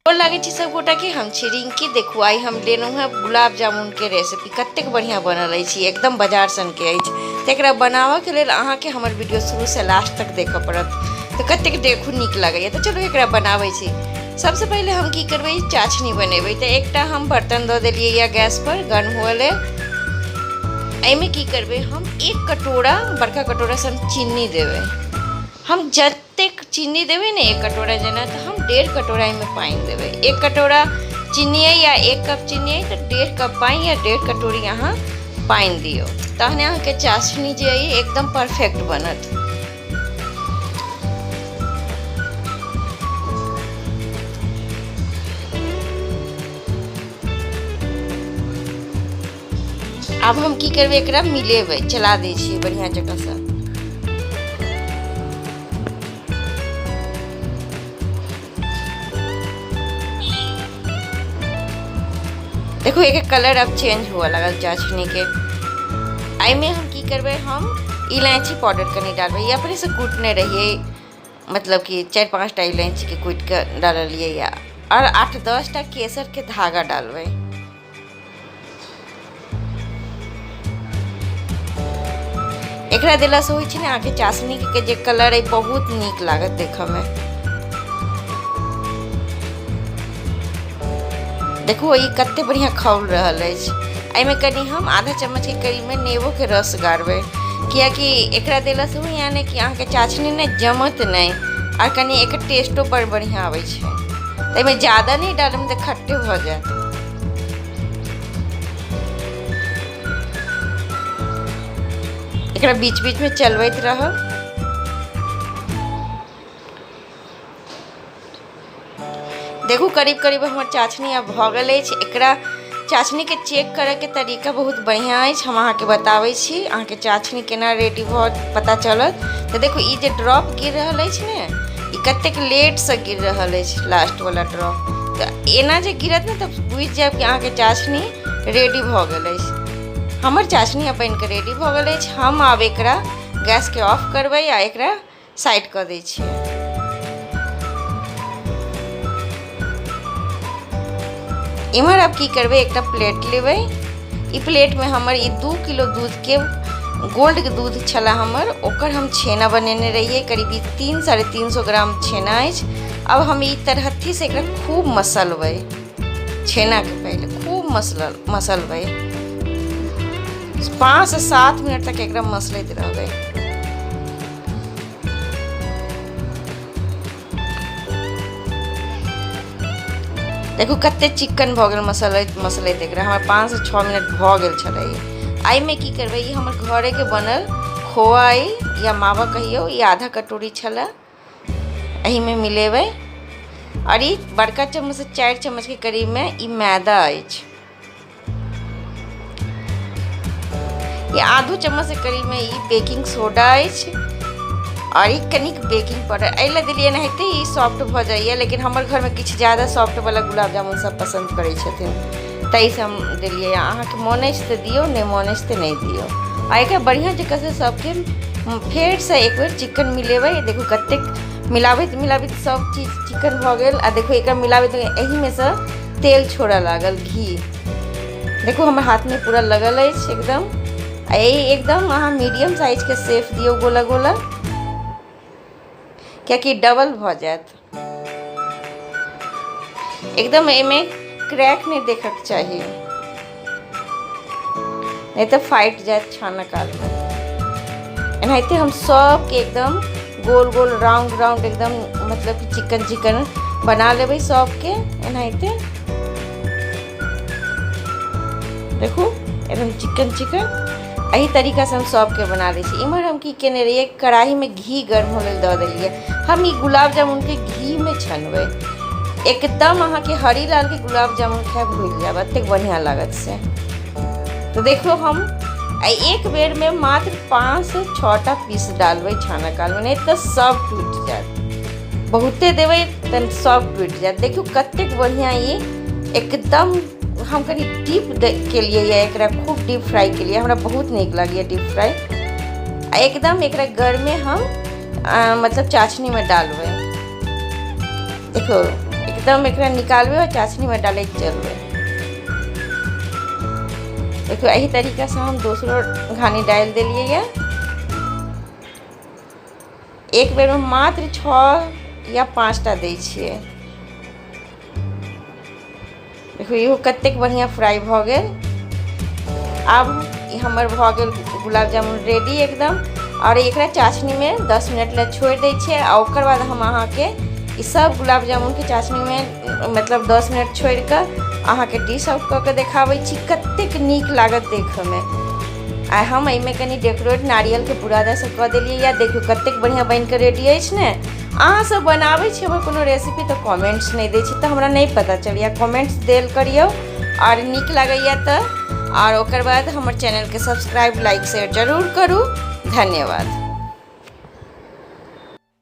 और लगे छी सब गोटा के हम छी रिंकी। देखू आई हम लेलहुँ है गुलाब जामुन के रेसिपी। कतेक बढ़िया बनल अछि, एकदम बाजार सन के अछि। तो एकरा बनाबऽ के लेल अहाँ के हमर वीडियो शुरू से लास्ट तक देखऽ पड़त। तो कतेक देखू नीक लगैया। तो चलो एकरा बनाबै छी। सबसे पहले हम की करबै, चाशनी बनेबै। तो एकटा हम बर्तन दऽ देलियै या गैस पर गर्म हुअ ले। एहिमे की करबै, हम 1 कटोरा बड़का कटोरा से हम चीनी देबै। हम जतेक चीनी देबै ने 1 कटोरा जेना, तो हम 1.5 कटोरा में पानी देबै। 1 कटोरा चीनी है या 1 कप चीनी है तो 1.5 कप पानी या 1.5 कटोरी अहाँ पानी दियो। तहने अहाँ के चाशनी जे है एकदम परफेक्ट बनत। अब हम की करबै, एकरा मिलेबै, चला दै छियै बढ़िया जगह से। देखो एक कलर अब चेंज हुआ लगल चाशनी के। आई में हम की करबै, हम इलायची पाउडर कनी डालबै। या अपने से कूटने रहिए, मतलब कि 4-5 टा इलायची के कूट के डालिए या और 8-10 टा केसर के धागा डालबै। एकरा देला से होइ छै ने आके चाशनी के जे कलर है बहुत नीक लागत देखऽ में। देखो ई कते बढ़िया खौल रहल अछि। एहिमे कनी हम आधा चम्मच के करीब में नेबो के रस गाड़बै, कियाकि एकरा देला से होइ यानी कि अहाँ के चाशनी ने जमत नहीं और कनी एकर टेस्टो बड़ बढ़िया आबै छै। एहिमे ज्यादा नहीं डालम तो खट्टे भ जात। एकरा बीच बीच में चलबैत रहब। देखू करीब करीब हमर चाशनी अब भ गेल अछि। एकरा चाशनी के चेक करे के तरीका बहुत बढ़िया अछि, हम अहाँ के बताबै छी। अहाँ के चाशनी केना रेडी भ पता चलत। तो देखो ई जे ड्रॉप गिर रहल अछि ने, ई कतेक लेट से गिर रहल अछि, लास्ट वाला ड्रॉप। तो एना जे गिरत ने तब बुझ जायब कि अहाँ के चाशनी रेडी भ गेल अछि। हमर चाशनी अब बन के रेडी भ गेल अछि। हम आब एकरा गैस के ऑफ करबै आ एकरा साइड कर दै छियै। इमहर अब की करबै, एकटा प्लेट लेबै। ई प्लेट में हमर ई 2 किलो दूध के गोल्ड के दूध छला हमर, ओकर हम छेना बनेने रहिए। करीब 300-350 ग्राम छेना अछि। अब हम ई तरहत्थी से एकरा खूब मसलबै। छेना के पहले खूब मसलबै। 5 से 7 मिनट तक एकरा मसलैत रहबै। देखो कते चिकन भ गेल मसलैत एकरा। हमर 5 से 6 मिनट भ गेल छलै। आई में की करबै, ई हमर घरे के बनल खोआ या मावा कहियो, ई आधा कटोरी छला। एही में मिलेबै और ई बड़का चम्मच से 4 चम्मच के करीब में ई मैदा अछि। ये आधो चम्मच से करीब में ई बेकिंग सोडा अछि और ई कनिक बेकिंग पाउडर। एहिला दिलिए एनाहिते ई सॉफ्ट भ जाइए, लेकिन हमर घर में किछु ज़्यादा सॉफ्ट वाला गुलाब जामुन सब पसंद करै छथिन, ताहि से हम दिलिए। अहाँ के मोन अछि तो दियो, नहीं मोन अछि तो नहीं दियो। आ एकरा बढ़िया जगह से सबके फेर से एक बेर चिकन मिलेबै। देखो कतेक मिलाबैत मिलाबैत सब चीज चिकन भ गेल। आ देखो एकरा मिलाबैत एही में से तेल छोड़े लागल, घी। देखो हमर हाथ में पूरा लगल अछि एकदम। एकदम अहाँ मीडियम साइज के शेफ दियो, गोला गोला, क्योंकि डबल भ जात। एकदम एमे क्रैक नहीं देखक चाहिए, नहीं तो फाइट जात छाना काल में। एनाहिते हम सब के एकदम गोल गोल राउंड राउंड एकदम मतलब कि चिकन चिकन बना लेबै सब के एनाहिते। देखो एकदम चिकन चिकन यही तरीका से हम सब के बना लै छी। इमहर हम की केने रहिए, कढ़ाई में घी गर्म होने दऽ देलिए। हम ई गुलाब जामुन के घी में छनबै। एकदम अहाँ के हरी लाल के गुलाब जामुन खाए भूल जाब, एतेक बढ़िया लागत से। तो देखो हम एक बेर में मात्र 5 से 6 टा पीस डालबै छाना काल में, नहीं तो सब टूट जात। बहुते देबै तन सब टूट जात। देखियो कतेक बढ़िया ये एकदम हम कनी डीप के लिए या एकरा खूब डीप फ्राई के लिए, हमरा बहुत नीक लगे डीप फ्राई। एकदम एकरा घर में हम मतलब चाशनी में डालबै। देखो एकदम एकरा निकालबे और चाशनी में डाले चलबे। देखो यही तरीका से हम दूसरो घानी डाल दिलिए या एक बेर में मात्र 6 या 5टा दै छियै। देखो इहो कतेक बढ़िया फ्राई भ गेल। अब हमर भ गेल गुलाब जामुन रेडी एकदम। और एकरा चाशनी में 10 मिनट ले छोड़ दै छियै आ ओकर बाद हम अहाँके ई सब गुलाब जामुन के चाशनी में मतलब 10 मिनट छोड़ कर अहाँके डिश आउट कऽ के देखाबै छी कतेक नीक लागत देखऽ में। आ हम एहिमे कनी डेकोरेट नारियल के बुरादा से कऽ देलियै या देखियो कतेक बढ़िया बनि के रेडी अछि ने। अहाँ सब बनाबै छी हमर कोनो रेसिपी तऽ कमेंट्स नहीं दै छी तऽ हमरा नहीं पता चलिए, कमेंट्स देल करियो और नीक लगैया तऽ। और ओकर बाद हमर चैनल के सब्सक्राइब लाइक शेयर जरूर करू। धन्यवाद।